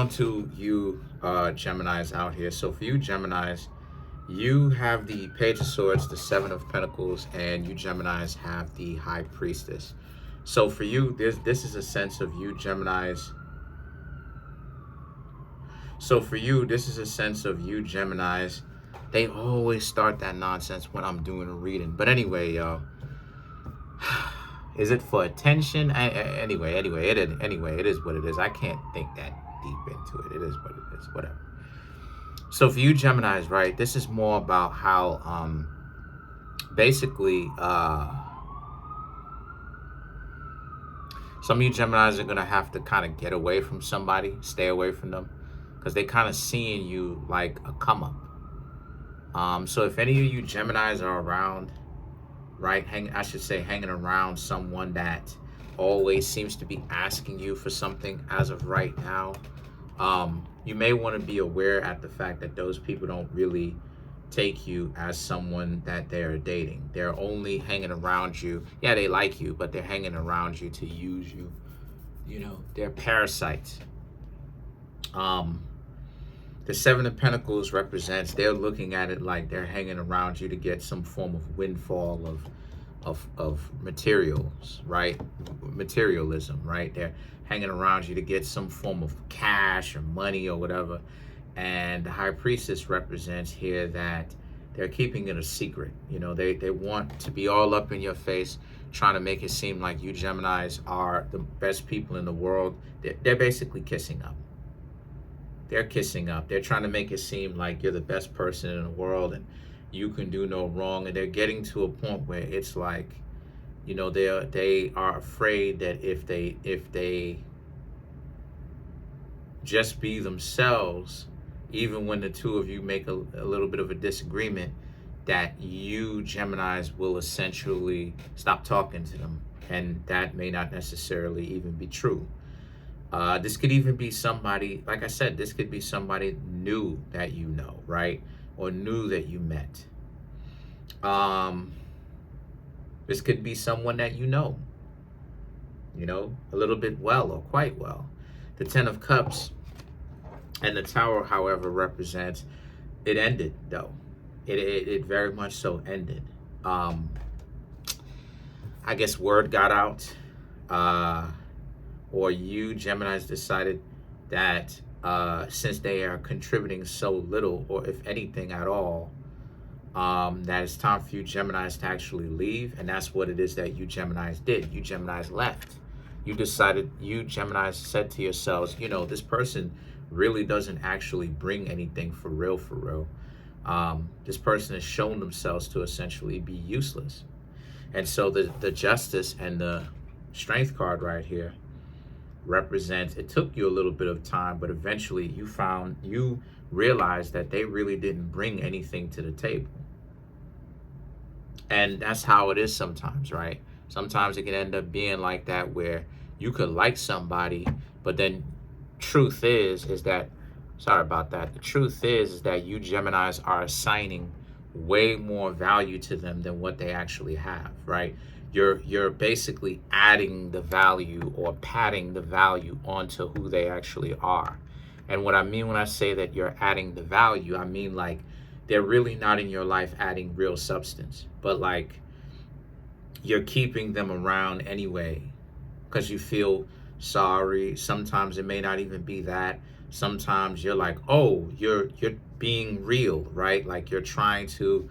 on to you Geminis out here. So for you Geminis, you have the Page of Swords, the Seven of Pentacles, and you Geminis have the High Priestess. So for you, this is a sense of you Geminis. So for you, this is a sense of you Geminis. They always start that nonsense when I'm doing a reading. But anyway, y'all. Is it for attention? Anyway, it is what it is. I can't think that deep into it. It is what it is. Whatever. So for you Geminis, right, this is more about how basically some of you Geminis are gonna have to kind of get away from somebody, stay away from them, because they kind of seeing you like a come up. So if any of you Geminis are around, right, hanging around someone that always seems to be asking you for something as of right now, you may want to be aware at the fact that those people don't really take you as someone that they're dating. They're only hanging around you. Yeah, they like you, but they're hanging around you to use you. You know, they're parasites. The Seven of Pentacles represents, they're looking at it like they're hanging around you to get some form of windfall of materials, right? Materialism, right? They're hanging around you to get some form of cash or money or whatever. And the High Priestess represents here that they're keeping it a secret. You know, they want to be all up in your face, trying to make it seem like you Geminis are the best people in the world. They're basically kissing up. They're kissing up. They're trying to make it seem like you're the best person in the world and you can do no wrong. And they're getting to a point where it's like, you know, they are afraid that if they just be themselves, even when the two of you make a little bit of a disagreement, that you Geminis will essentially stop talking to them. And that may not necessarily even be true. This could even be somebody, like I said, this could be somebody new that you know, right? Or new that you met. This could be someone that you know, a little bit well or quite well. The Ten of Cups and the Tower, however, represents, it ended though. It very much so ended. I guess word got out. Or you Geminis decided that since they are contributing so little, or if anything at all, that it's time for you Geminis to actually leave. And that's what it is that you Geminis did. You Geminis left. You decided, you Geminis said to yourselves, you know, this person really doesn't actually bring anything for real, for real. This person has shown themselves to essentially be useless. And so the Justice and the Strength card right here represents, it took you a little bit of time, but eventually you realized that they really didn't bring anything to the table. And that's how it is sometimes, right? Sometimes it can end up being like that, where you could like somebody, but then truth is that, sorry about that, the truth is that you Geminis are assigning way more value to them than what they actually have, right? You're basically adding the value or padding the value onto who they actually are. And what I mean when I say that you're adding the value, I mean like they're really not in your life adding real substance, but like you're keeping them around anyway because you feel sorry. Sometimes it may not even be that. Sometimes you're like, oh, you're being real, right? Like you're trying to,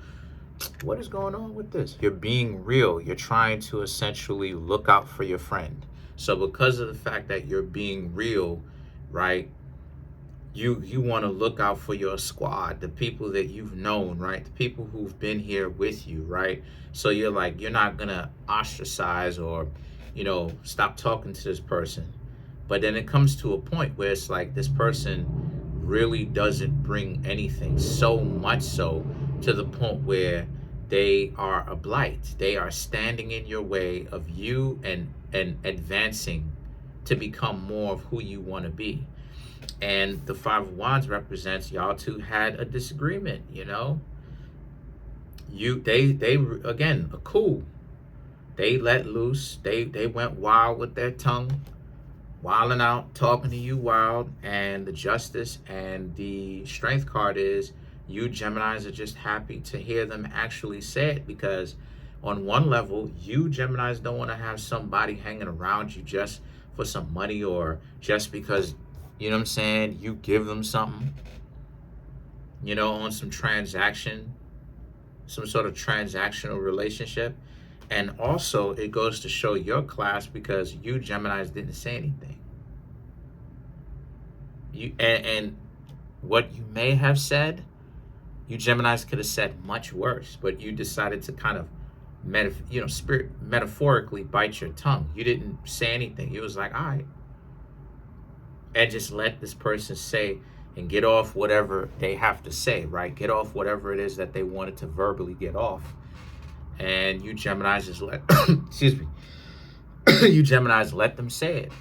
what is going on with this? You're being real. You're trying to essentially look out for your friend. So because of the fact that you're being real, right, you want to look out for your squad, the people that you've known, right, the people who've been here with you, right? So you're like, you're not gonna ostracize or, you know, stop talking to this person. But then it comes to a point where it's like this person really doesn't bring anything, so much so to the point where they are a blight. They are standing in your way of you and advancing to become more of who you want to be. And the Five of Wands represents y'all two had a disagreement, you know. They again, cool. They let loose. They went wild with their tongue. wilding out, talking to you wild, and the justice and the strength card is you Geminis are just happy to hear them actually say it, because on one level, you Geminis don't want to have somebody hanging around you just for some money, or just because, you know what I'm saying, you give them something, you know, on some transaction, some sort of transactional relationship. And also, it goes to show your class, because you Geminis didn't say anything. And what you may have said, you Geminis could have said much worse, but you decided to kind of metaphorically bite your tongue. You didn't say anything. You was like, all right, and just let this person say and get off whatever they have to say, right? Get off whatever it is that they wanted to verbally get off. And you Geminis just let, excuse me, you Geminis let them say it.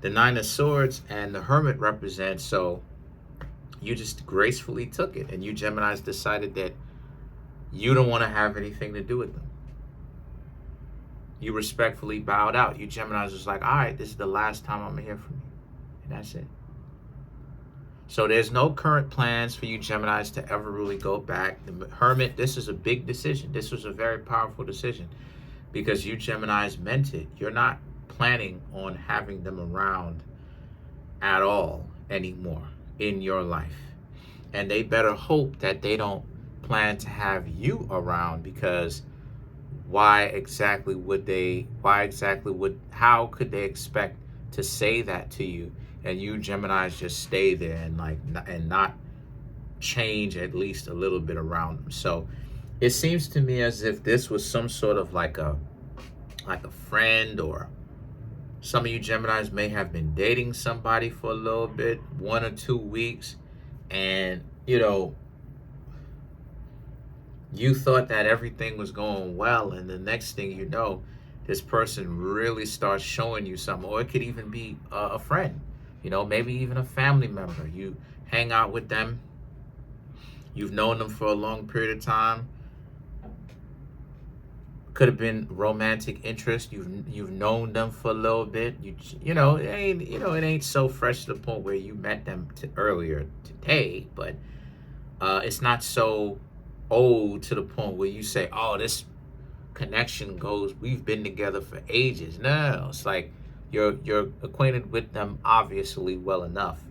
The Nine of Swords and the Hermit represent, so you just gracefully took it, and you Geminis decided that you don't want to have anything to do with them. You respectfully bowed out. You Geminis was like, all right, this is the last time I'm going to hear from you. And that's it. So there's no current plans for you Geminis to ever really go back. The Hermit, this is a big decision. This was a very powerful decision, because you Geminis meant it. You're not planning on having them around at all anymore in your life. And they better hope that they don't plan to have you around, because how could they expect to say that to you, and you Geminis just stay there and not change at least a little bit around them. So it seems to me as if this was some sort of like a friend, or some of you Geminis may have been dating somebody for a little bit, 1 or 2 weeks, and you thought that everything was going well, and the next thing you know, this person really starts showing you something. Or it could even be a friend, maybe even a family member. You hang out with them, you've known them for a long period of time. Could have been romantic interest. You've known them for a little bit. It ain't so fresh to the point where you met them earlier today, but it's not so old to the point where you say, oh, this connection goes, we've been together for ages. No, it's like you're acquainted with them obviously well enough,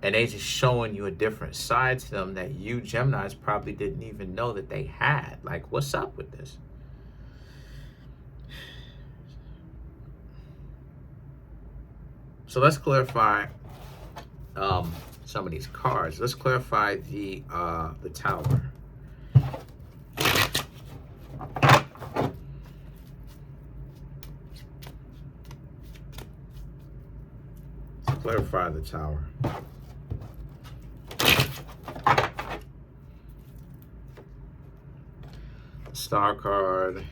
and they just showing you a different side to them that you Geminis probably didn't even know that they had. Like, what's up with this? So let's clarify some of these cards. Let's clarify the Tower. Let's clarify the Tower. Star card,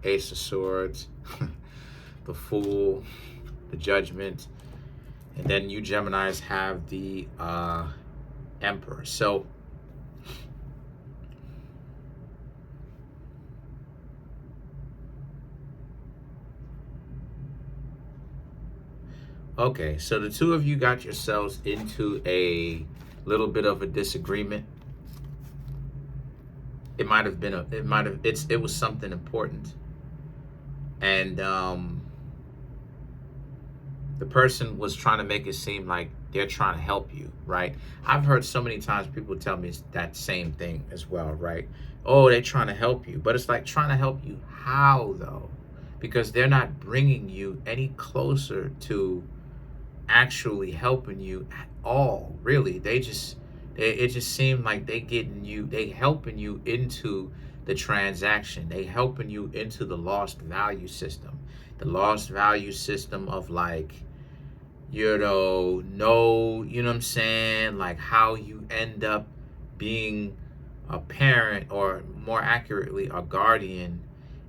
Ace of Swords, the Fool, the Judgment, and then you Geminis have the Emperor. So okay, so the two of you got yourselves into a little bit of a disagreement. It was something important, and the person was trying to make it seem like they're trying to help you, right? I've heard so many times people tell me that same thing as well, right? Oh, they're trying to help you. But it's like, trying to help you how, though? Because they're not bringing you any closer to actually helping you at all, really. It just seemed like they helping you into the transaction. They helping you into the lost value system. The lost value system of, like, you know what I'm saying? Like, how you end up being a parent, or more accurately, a guardian,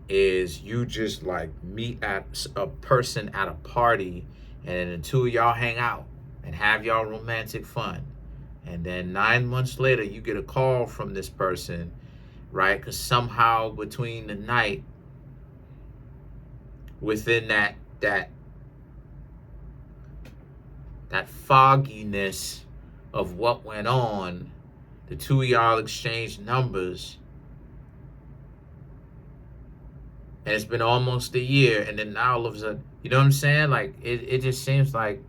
is you just like meet at a person at a party, and then the two of y'all hang out and have y'all romantic fun. And then 9 months later, you get a call from this person, right? Because somehow between the night, within that fogginess of what went on, the two of y'all exchanged numbers, and it's been almost a year, and then now all of a sudden, you know what I'm saying? Like, it just seems like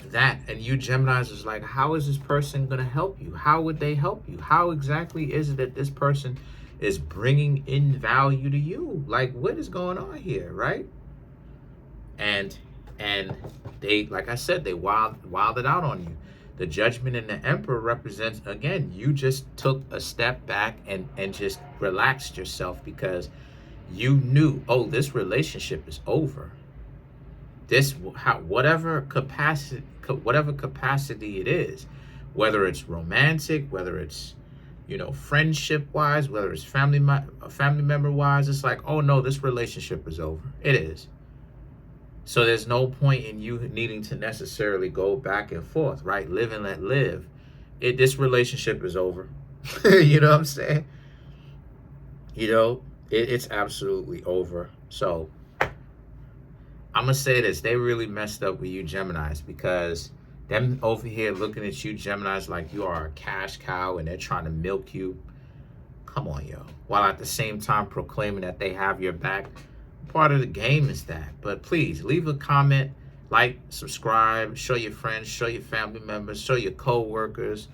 that. And you Geminis is like, how is this person going to help you? How would they help you? How exactly is it that this person is bringing in value to you? Like, what is going on here, right? And they, like I said, they wilded out on you. The Judgment and the Emperor represents, again, you just took a step back and just relaxed yourself because you knew, oh, this relationship is over. This, whatever capacity it is, whether it's romantic, whether it's, you know, friendship wise, whether it's family member wise, it's like, oh no, this relationship is over. It is. So there's no point in you needing to necessarily go back and forth, right? Live and let live. This relationship is over. You know what I'm saying? You know, it's absolutely over. So I'm going to say this. They really messed up with you Geminis, because them over here looking at you Geminis like you are a cash cow and they're trying to milk you. Come on, yo. While at the same time proclaiming that they have your back. Part of the game is that. But please leave a comment, like, subscribe, show your friends, show your family members, show your co-workers,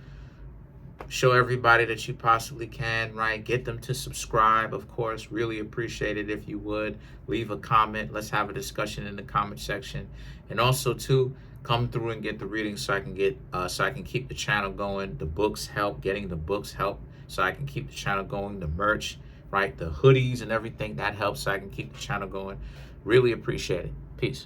show everybody that you possibly can, right? Get them to subscribe, of course. Really appreciate it if you would. Leave a comment. Let's have a discussion in the comment section. And also too, come through and get the reading so I can keep the channel going. The books help. Getting the books help so I can keep the channel going. The merch, right? The hoodies and everything, that helps so I can keep the channel going. Really appreciate it. Peace.